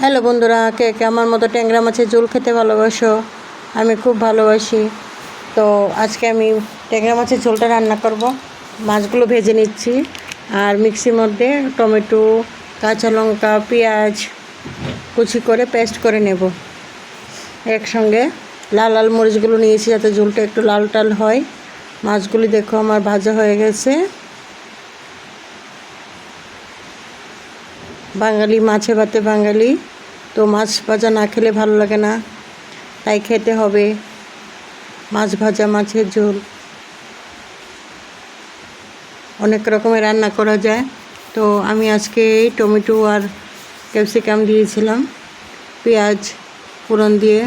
Hello বন্ধুরা, কে কে আমার মতো ট্যাংরা মাছের ঝোল খেতে ভালোবাসো? আমি খুব ভালোবাসি। তো আজকে আমি ট্যাংরা মাছের ঝোলটা রান্না করব। মাছগুলো ভেজে নিচ্ছি আর মিক্সির মধ্যে টমেটো, কাঁচা লঙ্কা, পেঁয়াজ কুচি করে পেস্ট করে নেব। একসঙ্গে লাল লাল মরিচগুলো নিয়েছি যাতে ঝোলটা একটু লাল টাল হয়। মাছগুলি দেখো আমার ভাজা হয়ে গেছে। বাঙালি মাছে ভাতে বাঙালি, তো মাছ ভাজা না খেলে ভালো লাগে না, তাই খেতে হবে মাছ ভাজা, মাছের ঝোল। অনেক রকমের রান্না করা যায়। তো আমি আজকে টমেটো আর ক্যাপসিকাম দিয়েছিলাম, পেঁয়াজ ফোড়ন দিয়ে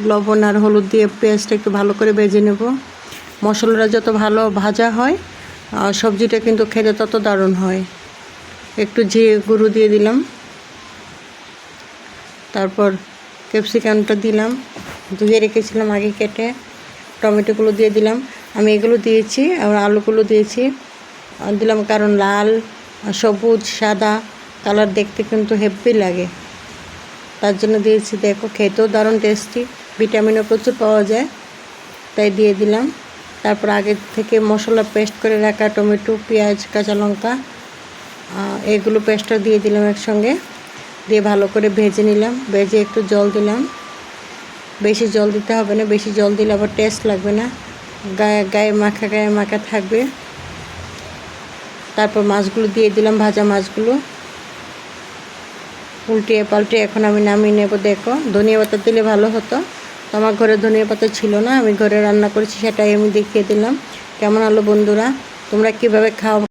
লবণ আর হলুদ দিয়ে পেঁয়াজটা একটু ভালো করে ভেজে নেব। মশলাটা যত ভালো ভাজা হয় সবজিটা কিন্তু খেতে তত দারুণ হয়। একটু জিরে গুঁড়ো দিয়ে দিলাম, তারপর ক্যাপসিকামটা দিলাম, ধুয়ে রেখেছিলাম আগে কেটে। টমেটোগুলো দিয়ে দিলাম, আমি এগুলো দিয়েছি আর আলুগুলো দিয়েছি দিলাম, কারণ লাল সবুজ সাদা কালার দেখতে কিন্তু হেভি লাগে, তার জন্য দিয়েছি। দেখো খেতেও দারুণ টেস্টি, ভিটামিনও প্রচুর পাওয়া যায়, তাই দিয়ে দিলাম। তারপর আগে থেকে মশলা পেস্ট করে রাখা টমেটো, পেঁয়াজ, কাঁচা লঙ্কা এগুলো পেস্টটা দিয়ে দিলাম একসঙ্গে, দিয়ে ভালো করে ভেজে নিলাম। ভেজে একটু জল দিলাম, বেশি জল দিতে হবে না, বেশি জল দিলে আবার টেস্ট লাগবে না, গায়ে মাখা থাকবে। তারপর মাছগুলো দিয়ে দিলাম, ভাজা মাছগুলো উল্টিয়ে পাল্টে এখন আমি নামিয়ে নেব। দেখো ধনিয়া পাতা দিলে ভালো হতো, তো আমার ঘরে ধনিয়া পাতা ছিল না, আমি ঘরে রান্না করেছি সেটাই আমি দেখিয়ে দিলাম। কেমন হলো বন্ধুরা? তোমরা কীভাবে খাও?